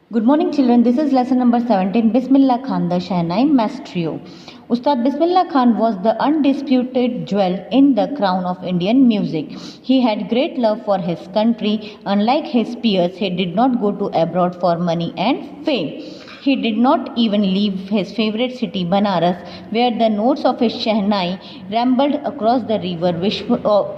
Good morning children, this is lesson number 17, Bismillah Khan, the Shehnai Maestro. Ustad Bismillah Khan was the undisputed jewel in the crown of Indian music. He had great love for his country. Unlike his peers, he did not go to abroad for money and fame. He did not even leave his favorite city Banaras, where the notes of his Shehnai rambled across the river,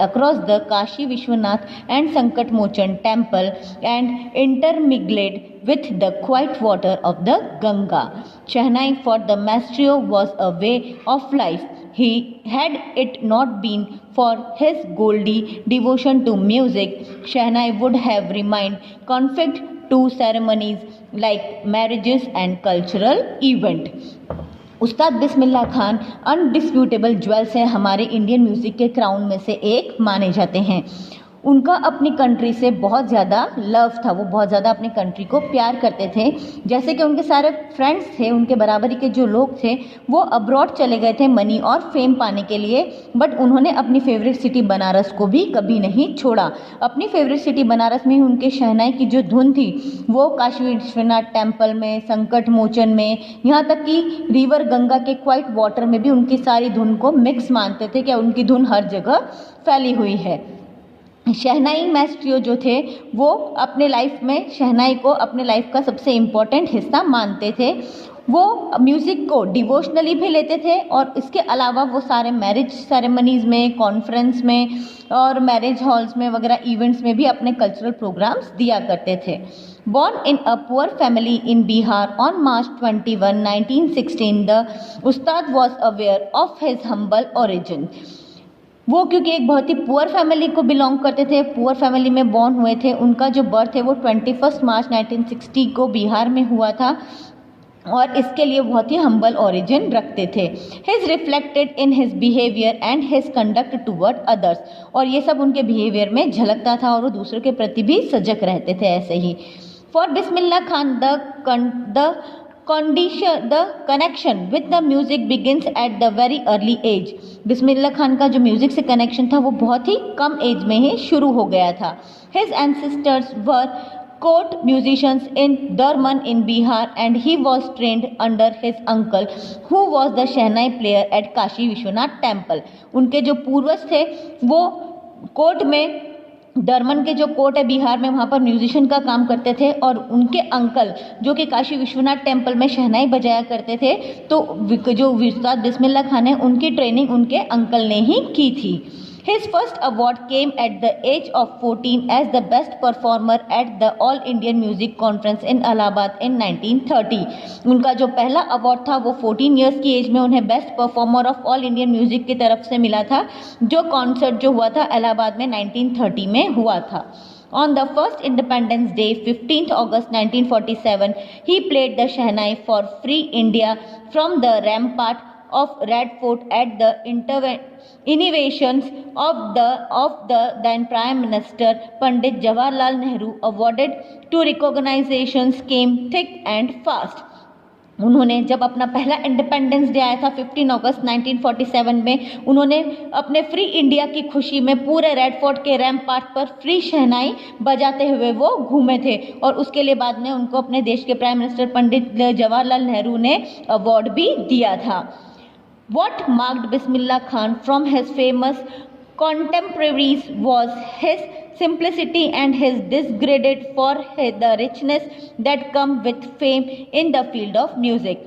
across the Kashi Vishwanath and Sankat Mochan temple and intermingled with the quiet water of the Ganga. Shehnai for the maestro was a way of life. Had it not been for his Goldie devotion to music, Shehnai would have remained confined to ceremonies like marriages and cultural event. Ustad Bismillah Khan अनडिस्प्यूटेबल jewels हैं, हमारे Indian music के crown में से एक माने जाते हैं. उनका अपनी कंट्री से बहुत ज़्यादा लव था, वो बहुत ज़्यादा अपनी कंट्री को प्यार करते थे. जैसे कि उनके सारे फ्रेंड्स थे, उनके बराबरी के जो लोग थे वो अब्रॉड चले गए थे मनी और फेम पाने के लिए, बट उन्होंने अपनी फेवरेट सिटी बनारस को भी कभी नहीं छोड़ा. अपनी फेवरेट सिटी बनारस में ही उनके शहनाई की जो धुन थी वो काशी विश्वनाथ टेम्पल में, संकट मोचन में, यहाँ तक कि रिवर गंगा के क्वाइट वाटर में भी उनकी सारी धुन को मिक्स मानते थे कि उनकी धुन हर जगह फैली हुई है. शहनाई मास्ट्रो जो थे वो अपने लाइफ में शहनाई को अपने लाइफ का सबसे इम्पोर्टेंट हिस्सा मानते थे. वो म्यूज़िक को डिवोशनली भी लेते थे और इसके अलावा वो सारे मैरिज सेरेमनीज़ में, कॉन्फ्रेंस में और मैरिज हॉल्स में वगैरह इवेंट्स में भी अपने कल्चरल प्रोग्राम्स दिया करते थे. Born in a poor family in Bihar on March 21, 1916, the Ustad was aware of his humble origin. वो क्योंकि एक बहुत ही पुअर फैमिली को बिलोंग करते थे, पुअर फैमिली में बॉर्न हुए थे. उनका जो बर्थ है वो 21 मार्च 1960 को बिहार में हुआ था और इसके लिए बहुत ही हम्बल ओरिजिन रखते थे. His reflected in his behaviour and his conduct toward others, और ये सब उनके बिहेवियर में झलकता था और वो दूसरों के प्रति भी सजग रहते थे. ऐसे ही for Bismillah Khan the connection with the music begins at the very early age. Bismillah Khan का जो म्यूज़िक से कनेक्शन था वो बहुत ही कम एज में ही शुरू हो गया था. His ancestors were court musicians in Darman in Bihar and he was trained under his uncle who was the Shehnai player at Kashi Vishwanath temple. उनके जो पूर्वज थे वो कोर्ट में, दरमन के जो कोर्ट है बिहार में, वहाँ पर म्यूजिशियन का काम करते थे और उनके अंकल जो कि काशी विश्वनाथ टेम्पल में शहनाई बजाया करते थे, तो जो उस्ताद बिस्मिल्लाह खान है उनकी ट्रेनिंग उनके अंकल ने ही की थी. His first award came at the age of 14 as the best performer at the All Indian Music Conference in Allahabad in 1930. उनका जो पहला अवार्ड था वो 14 इयर्स की एज में उन्हें best performer of all Indian music की तरफ से मिला था, जो कॉन्सर्ट जो हुआ था इलाहाबाद में 1930 में हुआ था. On the first Independence Day, 15th August 1947, he played the Shehnai for Free India from the rampart of Red Fort at the innovations of the then Prime Minister Pandit Jawaharlal Nehru awarded to recognitions came thick and fast. उन्होंने जब अपना पहला independence day आया था 15 अगस्त 1947 में, उन्होंने अपने free India की खुशी में पूरे रेड फोर्ट के रैम्पार्ट पर फ्री शहनाई बजाते हुए वो घूमे थे और उसके लिए बाद में उनको अपने देश के प्राइम मिनिस्टर पंडित जवाहरलाल नेहरू ने अवार्ड भी दिया था. What marked Bismillah Khan from his famous contemporaries was his simplicity and his discredit for the richness that come with fame in the field of music.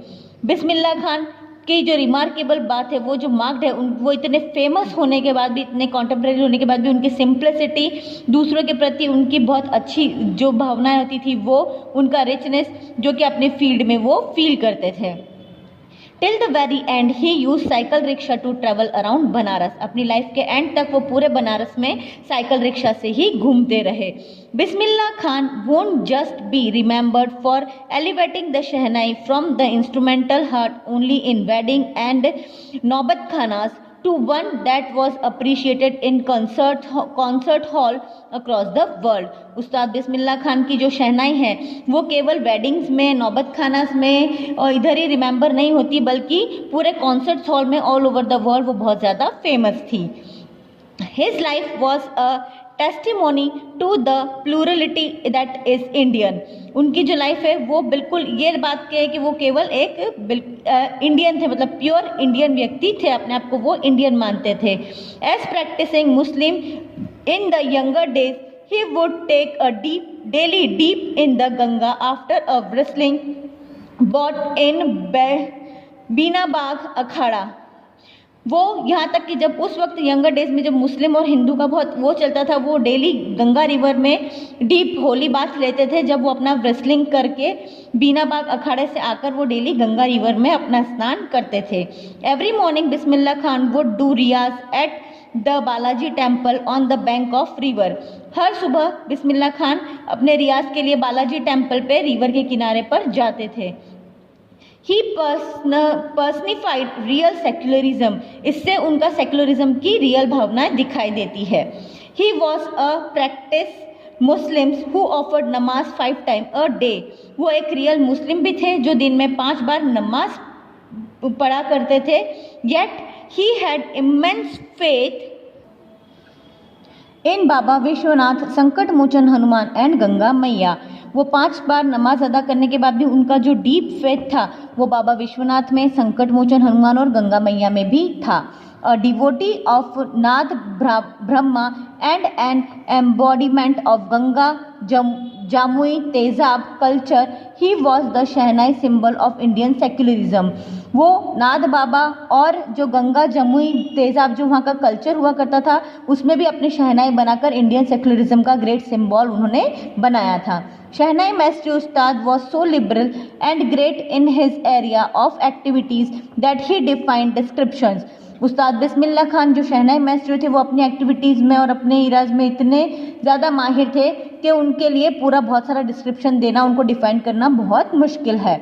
Bismillah Khan की जो रिमार्केबल बात है, वो जो मार्क्ड है, वो इतने फेमस होने के बाद भी, इतने कॉन्टेम्प्रेरी होने के बाद भी उनकी सिंप्लिसिटी, दूसरों के प्रति उनकी बहुत अच्छी जो भावनाएं होती थी, वो उनका रिचनेस जो कि अपने फील्ड में वो फील करते थे. Till the very end, he used cycle rickshaw to travel around Banaras. अपनी लाइफ के एंड तक वो पूरे बनारस में साइकिल रिक्शा से ही घूमते रहे. Bismillah Khan won't just be remembered for elevating the Shehnai from the instrumental heart only in wedding and Naubat Khanas to one that was appreciated in concert hall across the world. उस्ताद बिस्मिल्लाह खान की जो शहनाई है वो केवल weddings में, नौबत खानास में और इधर ही रिमेंबर नहीं होती, बल्कि पूरे कॉन्सर्ट हॉल में ऑल ओवर द वर्ल्ड वो बहुत ज़्यादा फेमस थी. His life was a testimony to the plurality that is Indian. उनकी जो लाइफ है वो बिल्कुल ये बात की है कि वो केवल एक इंडियन थे, मतलब प्योर इंडियन व्यक्ति थे, अपने आप को वो इंडियन मानते थे। As practising Muslim in the younger days he would take a daily dip in the Ganga after a wrestling bout in Beniabagh akhara. वो यहाँ तक कि जब उस वक्त यंगर डेज में जब मुस्लिम और हिंदू का बहुत वो चलता था, वो डेली गंगा रिवर में डीप होली बाथ लेते थे। जब वो अपना रेसलिंग करके बीनाबाग अखाड़े से आकर वो डेली गंगा रिवर में अपना स्नान करते थे। Every morning Bismillah Khan would do riyaz at the Balaji temple on the bank of river. हर सुबह बिस्मिल्लाह खान अपने रियाज के लिए बालाजी टेम्पल पे रिवर के किनारे पर जाते थे। ही पर्सनिफाइड रियल सेक्युलरिज्म, इससे उनका सेक्युलरिज्म की रियल भावनाएं दिखाई देती है। He was a practice Muslims who offered नमाज 5 टाइम अ डे। वो एक रियल मुस्लिम भी थे जो दिन में 5 बार नमाज पढ़ा करते थे। Yet he had immense faith in Baba Vishwanath, Sankat Mochan Hanuman and Ganga मैया। वो 5 बार नमाज अदा करने के बाद भी उनका जो डीप फेथ था वो बाबा विश्वनाथ में, संकट मोचन हनुमान और गंगा मैया में भी था। अ devotee of Naad Brahma and an embodiment of Ganga Jamuni tehzeeb culture, he was the shehnai symbol of Indian secularism. वो नाद बाबा और जो गंगा जमुई तेजाब जो वहाँ का कल्चर हुआ करता था उसमें भी अपने शहनाई बनाकर इंडियन सेक्युलरिज्म का ग्रेट सिंबल उन्होंने बनाया था। शहनाई master Ustad was so liberal and great in his area of activities that he defined descriptions. उस्ताद बिस्मिल्लाह खान जो शहनाई मास्टर थे वो अपनी एक्टिविटीज़ में और अपने इराज में इतने ज़्यादा माहिर थे कि उनके लिए पूरा बहुत सारा डिस्क्रिप्शन देना, उनको डिफाइन करना बहुत मुश्किल है।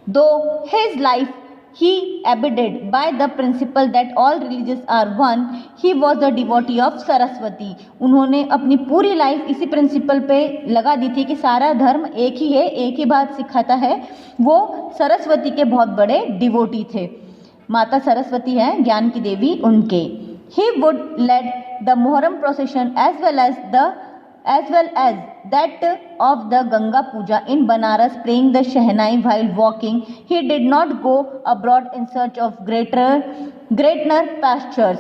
दो his life he abided by the principle that all religions are one, he was the devotee of Saraswati. उन्होंने अपनी पूरी लाइफ इसी प्रिंसिपल पे लगा दी थी कि सारा धर्म एक ही है, एक ही बात सिखाता है। वो सरस्वती के बहुत बड़े डिवोटी थे। माता सरस्वती है ज्ञान की देवी उनके। he would lead the Muharram procession as well as that of the Ganga Puja in Banaras, playing the Shehnai while walking. He did not go abroad in search of greater pastures.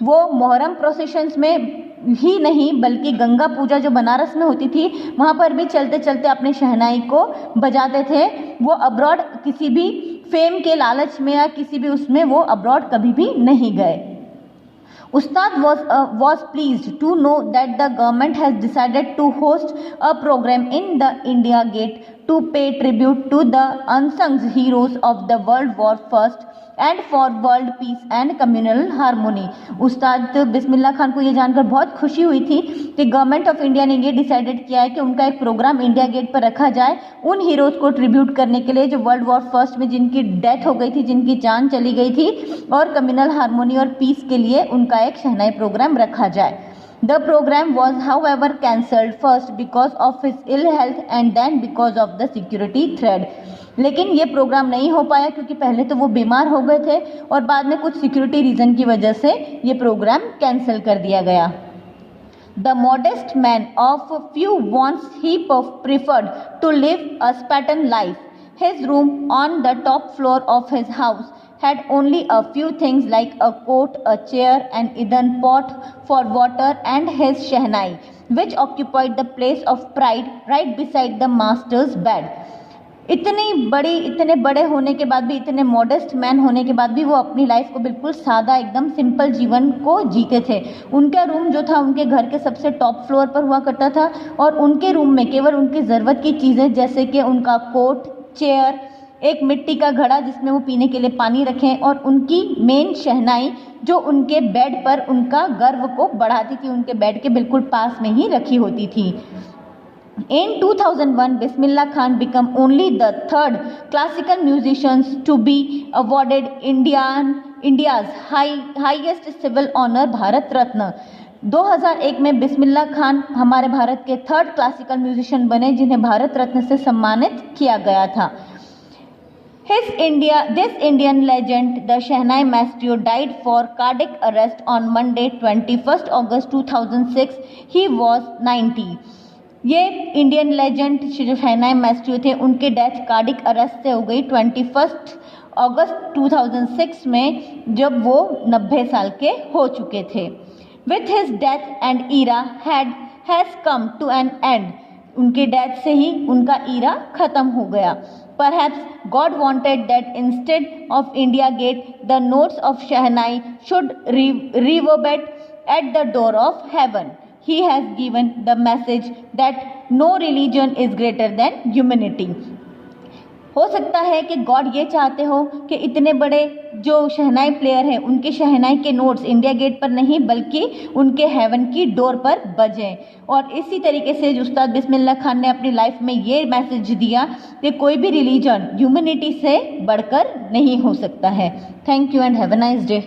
वो Muharram processions में ही नहीं बल्कि गंगा पूजा जो बनारस में होती थी वहाँ पर भी चलते चलते अपने शहनाई को बजाते थे। वो अब्रॉड किसी भी फेम के लालच में या किसी भी उसमें वो अब्रॉड कभी भी नहीं गए। Ustad was pleased to know that the government has decided to host a program in the India Gate to pay tribute to the unsung heroes of the World War First and for world peace and communal harmony। उस्ताद बिस्मिल्लाह खान को ये जानकर बहुत खुशी हुई थी कि government of India ने ये डिसाइडेड किया है कि उनका एक प्रोग्राम इंडिया गेट पर रखा जाए उन हीरोज़ को ट्रिब्यूट करने के लिए जो वर्ल्ड वॉर फर्स्ट में जिनकी डेथ हो गई थी, जिनकी जान चली गई थी, और कम्युनल हार्मोनी और पीस के लिए उनका एक शहनाई प्रोग्राम रखा जाए। The program was however cancelled first because of his ill health and then because of the security threat। लेकिन ये प्रोग्राम नहीं हो पाया क्योंकि पहले तो वो बीमार हो गए थे और बाद में कुछ सिक्योरिटी रीज़न की वजह से ये प्रोग्राम कैंसिल कर दिया गया। The modest man of few wants he preferred to live a Spartan life। His room on the top floor of his house had only a few things like a coat, a chair, an earthen pot for water and his shehnai, which occupied the place of pride right beside the master's bed। इतने बड़े होने के बाद भी, इतने modest man होने के बाद भी वो अपनी लाइफ को बिल्कुल सादा एकदम सिंपल जीवन को जीते थे। उनका रूम जो था उनके घर के सबसे टॉप फ्लोर पर हुआ करता था और उनके रूम में केवल उनकी ज़रूरत की चीज़ें जैसे कि उनका कोट, चेयर, एक मिट्टी का घड़ा जिसमें वो पीने के लिए पानी रखें और उनकी मेन शहनाई जो उनके बेड पर उनका गर्व को बढ़ाती थी, उनके बेड के बिल्कुल पास में ही रखी होती थी। In 2001, Bismillah Khan became only the third classical musician to be awarded India's highest civil honor, Bharat Ratna. 2001 में बिस्मिल्लाह खान हमारे भारत के थर्ड क्लासिकल म्यूजिशियन बने जिन्हें भारत रत्न से सम्मानित किया गया था। This Indian legend, the Shehnai Maestro, died for cardiac arrest on Monday, 21st August 2006. He was 90. ये इंडियन लेजेंड जो शहनाई मास्ट्रो थे उनके डेथ कार्डिक अरेस्ट से हो गई 21 अगस्त 2006 में, जब वो 90 साल के हो चुके थे. With his death and era has come to an end. उनके डेथ से ही उनका ईरा खत्म हो गया. Perhaps God wanted that instead of India Gate, the notes of Shehnai should reverberate at the door of heaven. He has given the message that no religion is greater than humanity. हो सकता है कि God ये चाहते हो कि इतने बड़े जो शहनाई प्लेयर हैं उनके शहनाई के नोट्स इंडिया गेट पर नहीं बल्कि उनके हेवन की डोर पर बजें. और इसी तरीके से उस्ताद बिस्मिल्लाह खान ने अपनी लाइफ में ये मैसेज दिया कि कोई भी रिलीजन ह्यूमैनिटी से बढ़कर नहीं हो सकता है. Thank you and have a nice day.